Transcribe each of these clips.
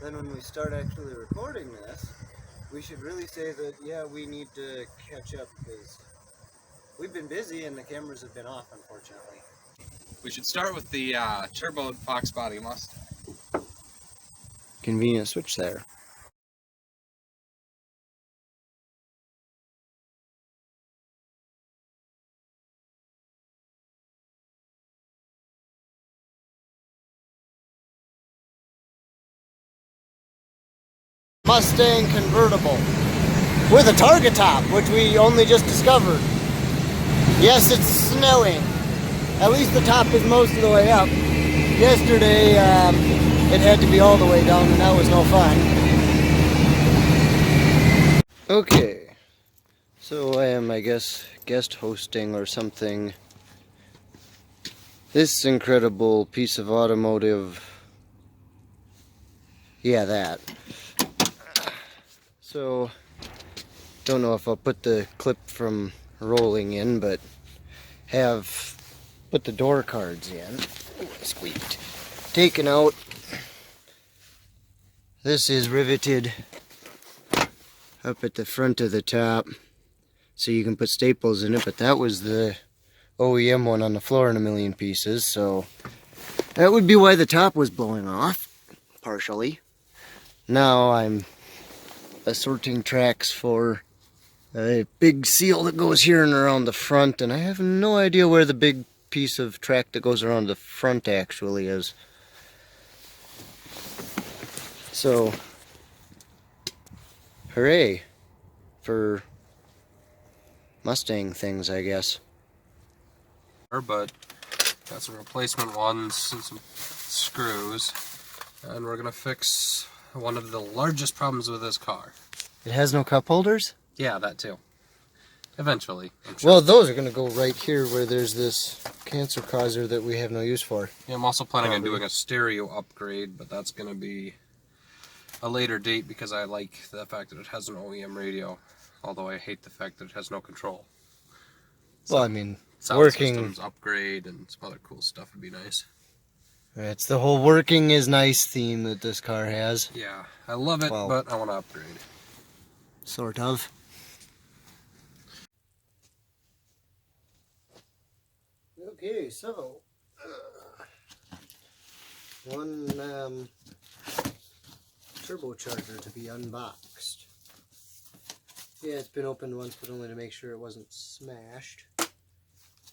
then when we start actually recording this, we should really say that, yeah, we need to catch up because we've been busy and the cameras have been off, unfortunately. We should start with the turboed Foxbody Mustang. Convenient switch there. Mustang convertible with a target top, which we only just discovered. Yes, it's snowing. At least the top is most of the way up. Yesterday, it had to be all the way down, and that was no fun. Okay, so I am, I guess, guest hosting or something. This incredible piece of automotive. Yeah, that. So, don't know if I'll put the clip from rolling in, but have put the door cards in. Ooh, I squeaked. Taken out. This is riveted up at the front of the top, so you can put staples in it, but that was the OEM one on the floor in a million pieces, so that would be why the top was blowing off, partially. Now I'm assorting tracks for a big seal that goes here and around the front, and I have no idea where the big piece of track that goes around the front actually is. So, hooray for Mustang things, I guess. But got some replacement ones and some screws, and we're gonna fix one of the largest problems with this car. It has no cup holders? Yeah, that too. Eventually, I'm sure. Well, those are going to go right here where there's this cancer causer that we have no use for. Yeah, I'm also planning on doing a stereo upgrade, but that's gonna be a later date because I like the fact that it has an OEM radio, although I hate the fact that it has no control. Well, I mean, Sound working systems upgrade and some other cool stuff would be nice. It's the whole working is nice theme that this car has. Yeah, I love it, Well, but I want to upgrade. Sort of. Okay, so one turbocharger to be unboxed. Yeah, it's been opened once, but only to make sure it wasn't smashed.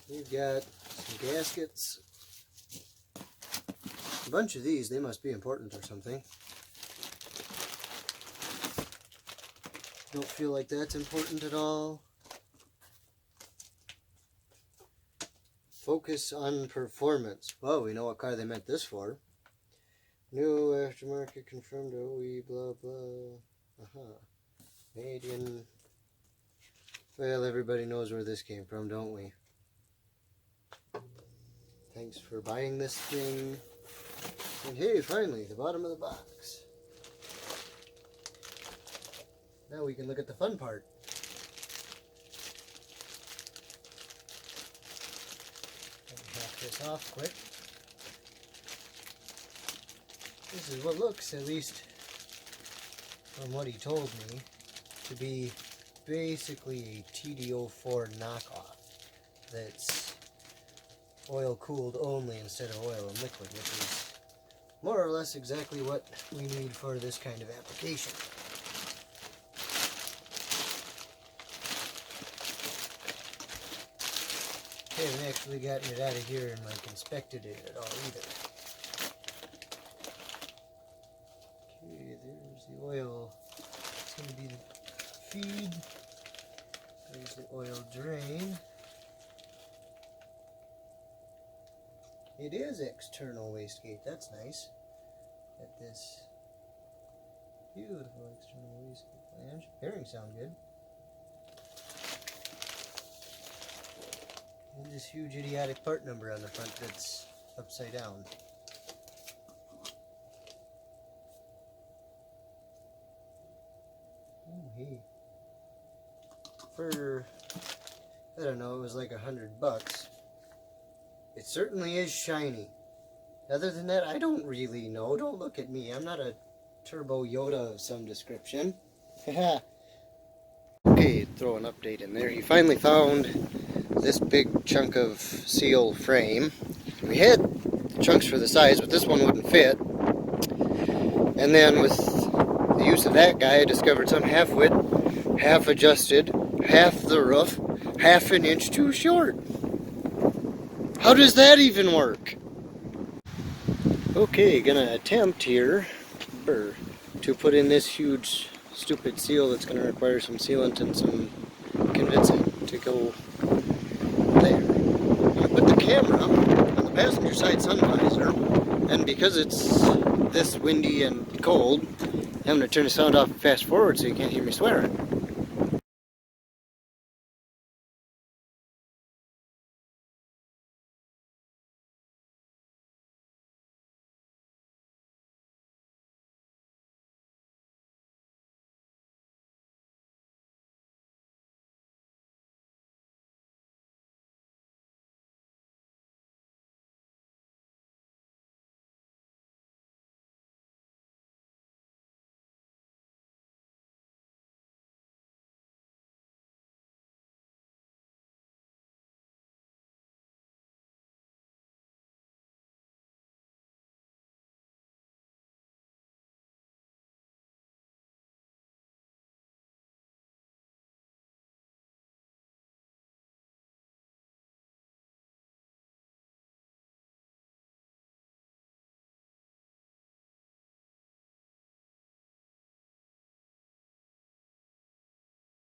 We've got some gaskets. A bunch of these, they must be important or something. Don't feel like that's important at all. Focus on performance. Well, we know what car they meant this for. New aftermarket confirmed OE blah blah. Made in... Well, everybody knows where this came from, don't we? Thanks for buying this thing. And hey, finally, the bottom of the box. Now we can look at the fun part. Let me half this off quick. This is what looks, at least from what he told me, to be basically a TD04 knockoff that's oil cooled only instead of oil and liquid, which is more or less exactly what we need for this kind of application. I haven't actually gotten it out of here and like inspected it at all either. Okay, there's the oil. It's going to be the feed. There's the oil drain. It is external wastegate, that's nice. At this beautiful external wastegate flange. Bearings sound good. And this huge idiotic part number on the front that's upside down. Oh, hey. For, I don't know, it was like $100. It certainly is shiny. Other than that, I don't really know. Don't look at me. I'm not a turbo Yoda of some description. Okay, throw an update in there. He finally found this big chunk of seal frame. We had chunks for the size, but this one wouldn't fit. And then with the use of that guy, I discovered some half width, half adjusted, half the roof, half an inch too short. How does that even work? Okay, gonna attempt here to put in this huge stupid seal that's gonna require some sealant and some convincing to go there. I'm gonna put the camera on the passenger side sun visor, and because it's this windy and cold, I'm gonna turn the sound off and fast forward so you can't hear me swearing.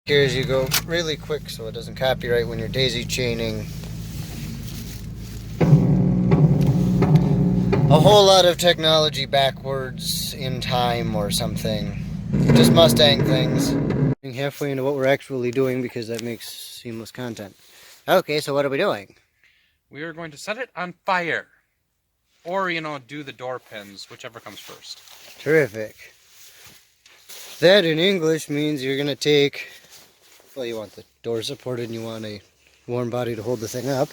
Here as you go really quick so it doesn't copyright when you're daisy chaining. A whole lot of technology backwards in time or something. Just Mustang things. Halfway into what we're actually doing because that makes seamless content. Okay, so what are we doing? We are going to set it on fire. Or, do the door pins, whichever comes first. Terrific. That in English means you're going to take, well, you want the door supported and you want a warm body to hold the thing up.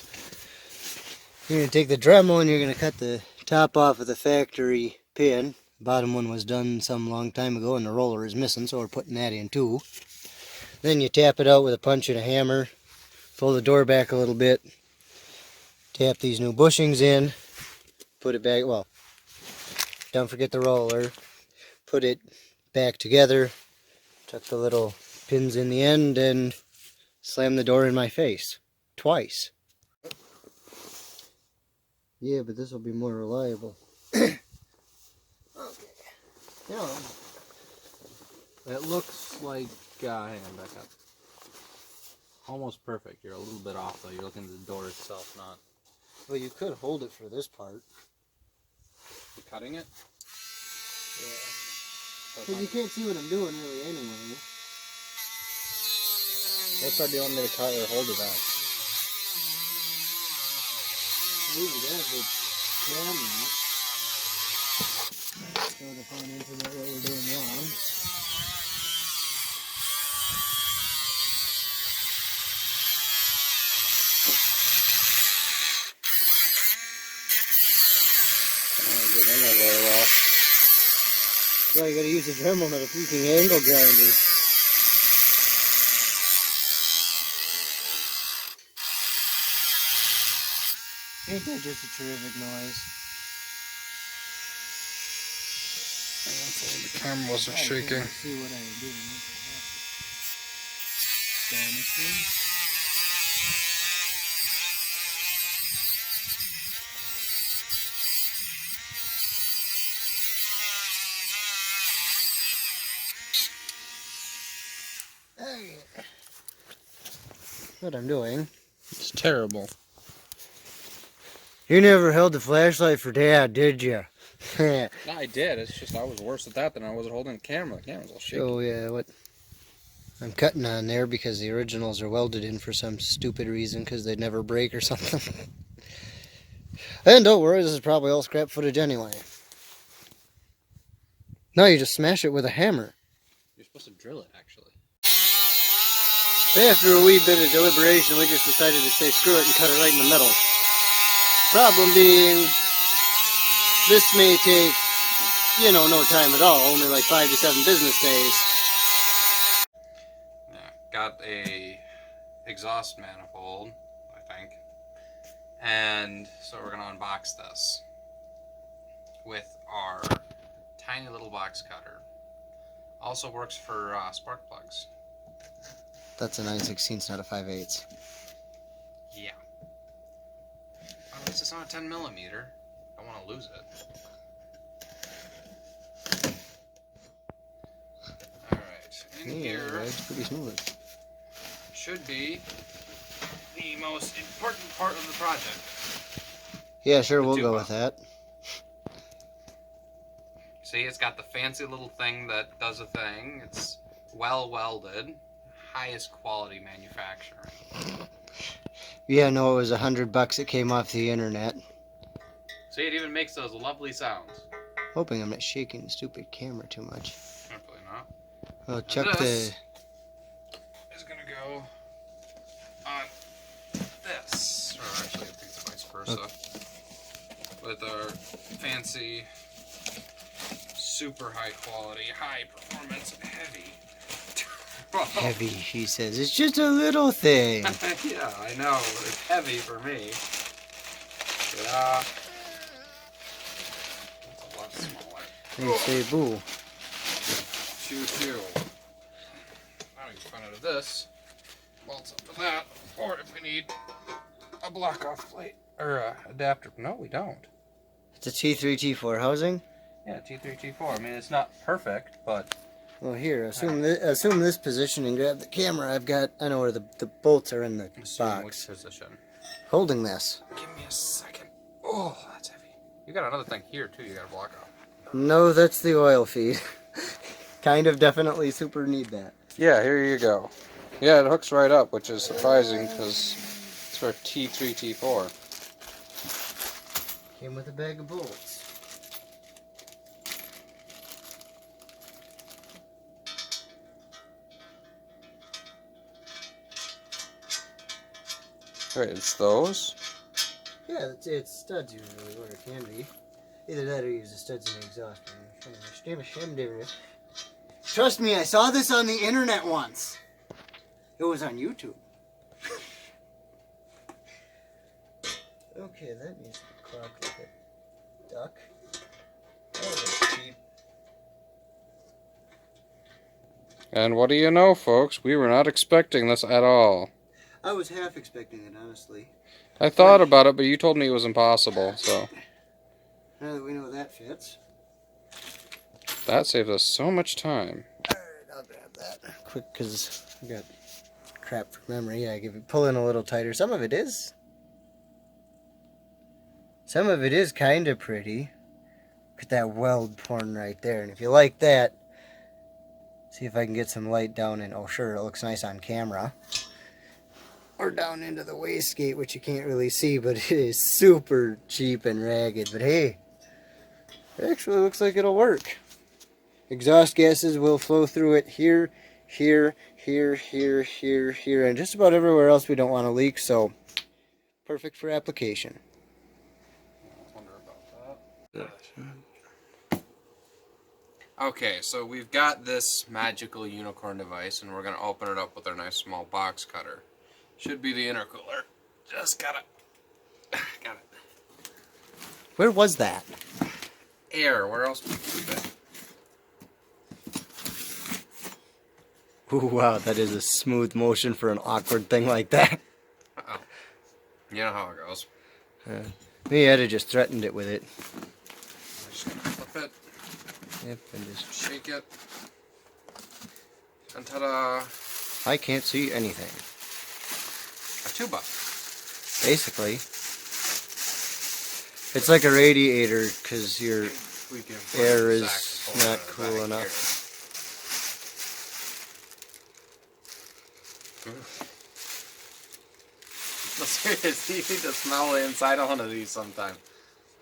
You're going to take the Dremel and you're going to cut the top off of the factory pin. The bottom one was done some long time ago and the roller is missing, so we're putting that in too. Then you tap it out with a punch and a hammer. Pull the door back a little bit. Tap these new bushings in. Put it back, well, don't forget the roller. Put it back together. Tuck the little pins in the end and slam the door in my face. Twice. Yeah, but this will be more reliable. Okay. Now, It looks like, hang on, back up. Almost perfect. You're a little bit off though. You're looking at the door itself, not... well, you could hold it for this part. You cutting it? Yeah. Because you can't see what I'm doing really anyway. What side do you want me to cut or hold it at? Leave it as the camera. So to find internet what we're doing wrong. Well, you gotta use a Dremel, not a freaking angle grinder. Ain't that just a terrific noise? The camera wasn't shaking. See what I'm doing. What I'm doing. It's terrible. You never held the flashlight for Dad, did you? No, I did. It's just I was worse at that than I was at holding the camera. The camera's all shaky. Oh yeah, what? I'm cutting on there because the originals are welded in for some stupid reason because they'd never break or something. And don't worry, this is probably all scrap footage anyway. No, you just smash it with a hammer. You're supposed to drill it, actually. After a wee bit of deliberation, we just decided to say screw it and cut it right in the middle. Problem being, this may take you know, no time at all. Only like 5 to 7 business days. Yeah, got a exhaust manifold, I think. And so we're going to unbox this with our tiny little box cutter. Also works for spark plugs. That's a 9/16, not a 5/8. Yeah. At least it's not a 10 millimeter. I don't want to lose it. Alright, in here It's pretty smooth. should be the most important part of the project. Yeah, sure, we'll go with that. See, it's got the fancy little thing that does a thing. It's well welded. Highest quality manufacturing. Yeah, no, it was $100. It came off the internet. See, it even makes those lovely sounds. Hoping I'm not shaking the stupid camera too much. Hopefully not. Well, chuck this is gonna go on this, or actually, I think it's vice versa. Okay. With our fancy, super high quality, high performance, heavy. Heavy, he says. It's just a little thing. Yeah, I know, but it's heavy for me. Yeah. It's a lot smaller. They say boo. Choo-choo. Now we can find out of this. Bolts up to that. Or if we need a block-off plate. Or adapter. No, we don't. It's a T3, T4 housing? Yeah, T3, T4. I mean, it's not perfect, but... Well, here, assume this position and grab the camera. I know where the bolts are in the Assume box. which position. Holding this. Give me a second. Oh, that's heavy. You got another thing here, too. You got a block off. No, that's the oil feed. Kind of definitely super need that. Yeah, here you go. Yeah, it hooks right up, which is surprising because it's for T3, T4. Came with a bag of bolts. Right, it's those? Yeah, it's studs usually where it can be. Either that or use the studs in the exhaust. Trust me, I saw this on the internet once. It was on YouTube. Okay, that needs to be clocked like a duck. That was cheap. And what do you know, folks? We were not expecting this at all. I was half expecting it, honestly. I thought about it, but you told me it was impossible, so... Now that we know that fits. That saved us so much time. Alright, I'll grab that quick because I got crap for memory. Yeah, pull in a little tighter. Some of it is kind of pretty. Look at that weld porn right there. And if you like that, see if I can get some light down in. Oh, sure, it looks nice on camera. Or down into the wastegate, which you can't really see, but it is super cheap and ragged. But hey, it actually looks like it'll work. Exhaust gases will flow through it here, here, here, here, here, here, and just about everywhere else we don't want to leak, so perfect for application. I wonder about that. Okay, so we've got this magical unicorn device, and we're going to open it up with our nice small box cutter. Should be the intercooler. Just got it. Where was that? Air. Where else would we keep it? Ooh, wow, that is a smooth motion for an awkward thing like that. Uh-oh. You know how it goes. Me, I'd have just threatened it with it. I'm just gonna flip it. Yep, and just... Shake it. And ta-da! I can't see anything. A tuba. Basically. It's like a radiator, because your air is not cool enough. No, seriously, you need to smell the inside of one of these sometime.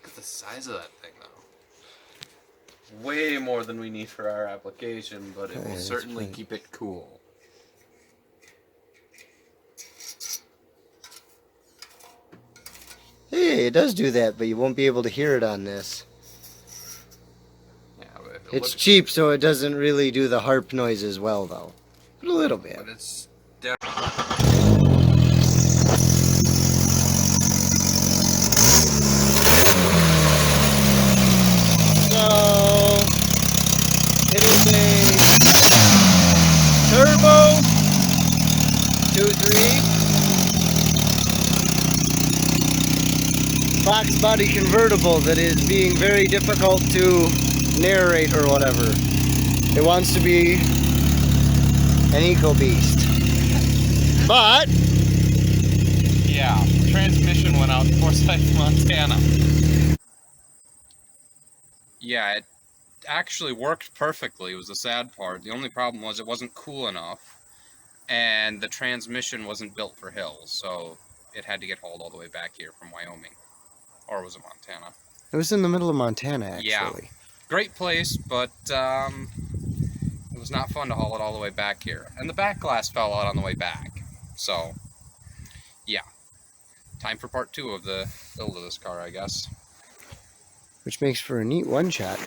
Look at the size of that thing, though. Way more than we need for our application, but it will certainly keep it cool. Hey, it does do that, but you won't be able to hear it on this. Yeah, It's cheap, so it doesn't really do the harp noise as well, though. But a little bit. But it's So, it is a turbo 2.3 Foxbody convertible that is being very difficult to narrate or whatever. It wants to be an eco beast. But yeah, transmission went out in Forsyth, Montana. Yeah, it actually worked perfectly, was the sad part. The only problem was it wasn't cool enough, and the transmission wasn't built for hills, so it had to get hauled all the way back here from Wyoming. Or was it Montana? it was in the middle of Montana, actually. Yeah. Great place, but it was not fun to haul it all the way back here. And the back glass fell out on the way back. So, yeah. Time for part 2 of the build of this car, I guess. Which makes for a neat one-shot.